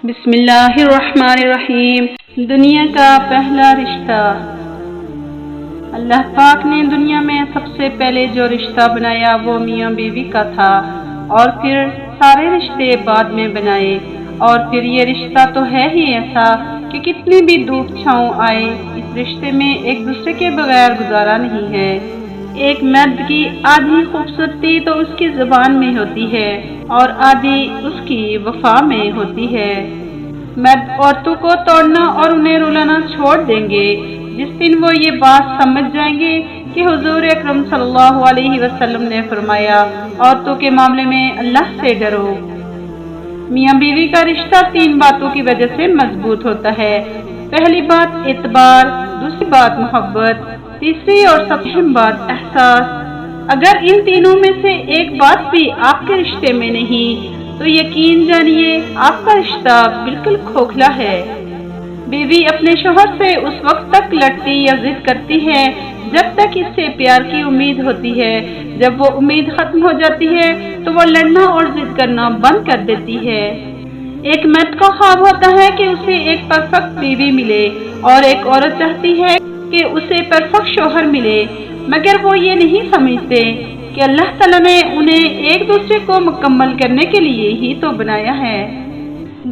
بسم اللہ الرحمن الرحیم۔ دنیا کا پہلا رشتہ۔ اللہ پاک نے دنیا میں سب سے پہلے جو رشتہ بنایا وہ میاں بیوی کا تھا، اور پھر سارے رشتے بعد میں بنائے، اور پھر یہ رشتہ تو ہے ہی ایسا کہ کتنی بھی دھوپ چھاؤں آئے اس رشتے میں ایک دوسرے کے بغیر گزارا نہیں ہے۔ ایک مرد کی آدھی خوبصورتی تو اس کی زبان میں ہوتی ہے اور آدھی اس کی وفا میں ہوتی ہے۔ مرد عورتوں کو توڑنا اور انہیں رلانا چھوڑ دیں گے جس دن وہ یہ بات سمجھ جائیں گے کہ حضور اکرم صلی اللہ علیہ وسلم نے فرمایا، عورتوں کے معاملے میں اللہ سے ڈرو۔ میاں بیوی کا رشتہ 3 باتوں کی وجہ سے مضبوط ہوتا ہے۔ پہلی بات اعتبار، دوسری بات محبت، تیسری اور سب سے اہم بات احساس۔ اگر ان تینوں میں سے ایک بات بھی آپ کے رشتے میں نہیں تو یقین جانیے آپ کا رشتہ بالکل کھوکھلا ہے۔ بیوی اپنے شوہر سے اس وقت تک لڑتی یا ضد کرتی ہے جب تک اس سے پیار کی امید ہوتی ہے۔ جب وہ امید ختم ہو جاتی ہے تو وہ لڑنا اور ضد کرنا بند کر دیتی ہے۔ ایک مرد کا خواب ہوتا ہے کہ اسے ایک پرفیکٹ بیوی ملے، اور ایک عورت چاہتی ہے کہ اسے پرفیکٹ شوہر ملے، مگر وہ یہ نہیں سمجھتے کہ اللہ تعالیٰ نے انہیں ایک دوسرے کو مکمل کرنے کے لیے ہی تو بنایا ہے۔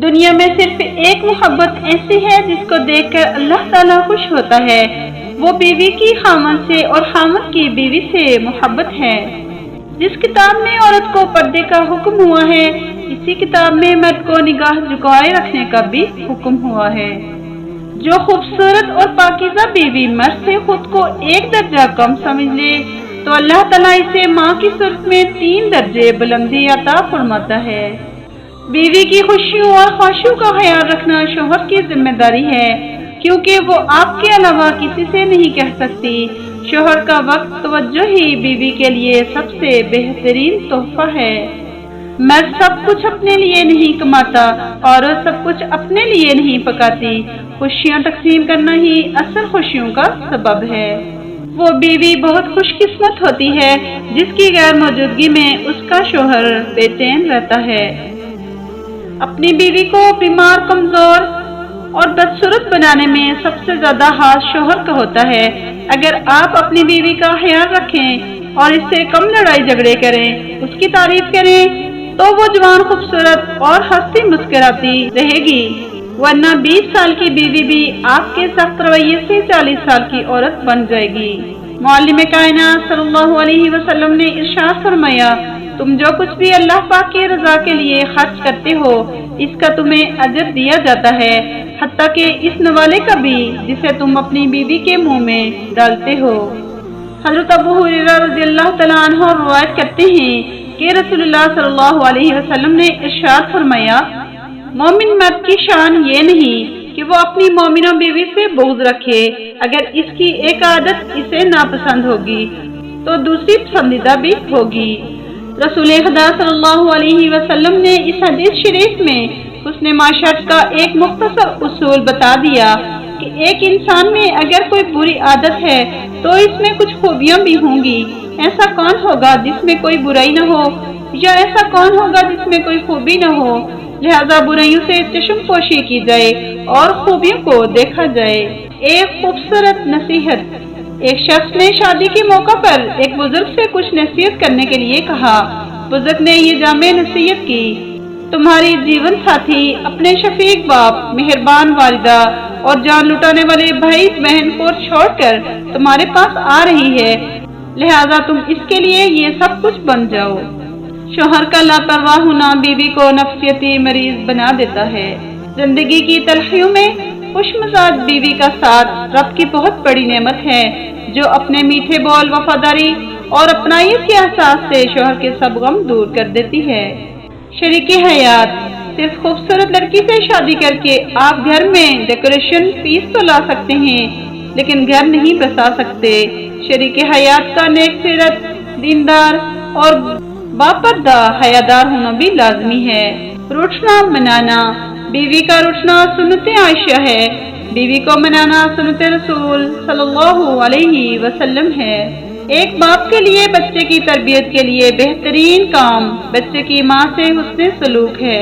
دنیا میں صرف ایک محبت ایسی ہے جس کو دیکھ کر اللہ تعالیٰ خوش ہوتا ہے، وہ بیوی کی خاوند سے اور خاوند کی بیوی سے محبت ہے۔ جس کتاب میں عورت کو پردے کا حکم ہوا ہے، اسی کتاب میں مرد کو نگاہ جھکائے رکھنے کا بھی حکم ہوا ہے۔ جو خوبصورت اور پاکیزہ بیوی مرد سے خود کو ایک درجہ کم سمجھ لے تو اللہ تعالیٰ اسے ماں کی صورت میں 3 درجے بلندی عطا فرماتا ہے۔ بیوی کی خوشیوں اور خواہشوں کا خیال رکھنا شوہر کی ذمہ داری ہے، کیونکہ وہ آپ کے علاوہ کسی سے نہیں کہہ سکتی۔ شوہر کا وقت توجہ ہی بیوی کے لیے سب سے بہترین تحفہ ہے۔ مرد سب کچھ اپنے لیے نہیں کماتا، عورت سب کچھ اپنے لیے نہیں پکاتی۔ خوشیاں تقسیم کرنا ہی اصل خوشیوں کا سبب ہے۔ وہ بیوی بہت خوش قسمت ہوتی ہے جس کی غیر موجودگی میں اس کا شوہر بے چین رہتا ہے۔ اپنی بیوی کو بیمار، کمزور اور بدصورت بنانے میں سب سے زیادہ ہاتھ شوہر کا ہوتا ہے۔ اگر آپ اپنی بیوی کا خیال رکھیں اور اس سے کم لڑائی جھگڑے کریں، اس کی تعریف کریں، تو وہ جوان، خوبصورت اور ہنستی مسکراتی رہے گی، ورنہ 20 سال کی بیوی بھی آپ کے سخت رویے سے 40 سال کی عورت بن جائے گی۔ معلم کائنات صلی اللہ علیہ وسلم نے ارشاد فرمایا، تم جو کچھ بھی اللہ پاک کی رضا کے لیے خرچ کرتے ہو اس کا تمہیں اجر دیا جاتا ہے، حتیٰ کہ اس نوالے کا بھی جسے تم اپنی بیوی کے منہ میں ڈالتے ہو۔ حضرت ابو ہریرہ رضی اللہ تعالیٰ عنہ روایت کرتے ہیں کہ رسول اللہ صلی اللہ علیہ وسلم نے ارشاد فرمایا، مومن مرد کی شان یہ نہیں کہ وہ اپنی مومنہ بیوی سے بغض رکھے، اگر اس کی ایک عادت اسے ناپسند ہوگی تو دوسری پسندیدہ بھی ہوگی۔ رسول خدا صلی اللہ علیہ وسلم نے اس حدیث شریف میں حسن معاشرت کا ایک مختصر اصول بتا دیا کہ ایک انسان میں اگر کوئی بری عادت ہے تو اس میں کچھ خوبیاں بھی ہوں گی۔ ایسا کون ہوگا جس میں کوئی برائی نہ ہو، یا ایسا کون ہوگا جس میں کوئی خوبی نہ ہو؟ لہذا برائیوں سے چشم پوشی کی جائے اور خوبیوں کو دیکھا جائے۔ ایک خوبصورت نصیحت۔ ایک شخص نے شادی کے موقع پر ایک بزرگ سے کچھ نصیحت کرنے کے لیے کہا۔ بزرگ نے یہ جامع نصیحت کی، تمہاری جیون ساتھی اپنے شفیق باپ، مہربان والدہ اور جان لٹانے والے بھائی بہن کو چھوڑ کر تمہارے پاس آ رہی ہے، لہذا تم اس کے لیے یہ سب کچھ بن جاؤ۔ شوہر کا لاپرواہ ہونا بیوی کو نفسیاتی مریض بنا دیتا ہے۔ زندگی کی تلخیوں میں خوش مزاج بیوی کا ساتھ رب کی بہت بڑی نعمت ہے، جو اپنے میٹھے بول، وفاداری اور اپنائیت کے احساس سے شوہر کے سب غم دور کر دیتی ہے۔ شریک حیات۔ صرف خوبصورت لڑکی سے شادی کر کے آپ گھر میں ڈیکوریشن پیس تو لا سکتے ہیں لیکن گھر نہیں بسا سکتے۔ شریک حیات کا نیک سیرت، دیندار اور باپردہ حیادار ہونا بھی لازمی ہے۔ روٹھنا منانا۔ بیوی کا روٹھنا سنت عائشہ ہے، بیوی کو منانا سنت رسول صلی اللہ علیہ وسلم ہے۔ ایک باپ کے لیے بچے کی تربیت کے لیے بہترین کام بچے کی ماں سے حسن سلوک ہے۔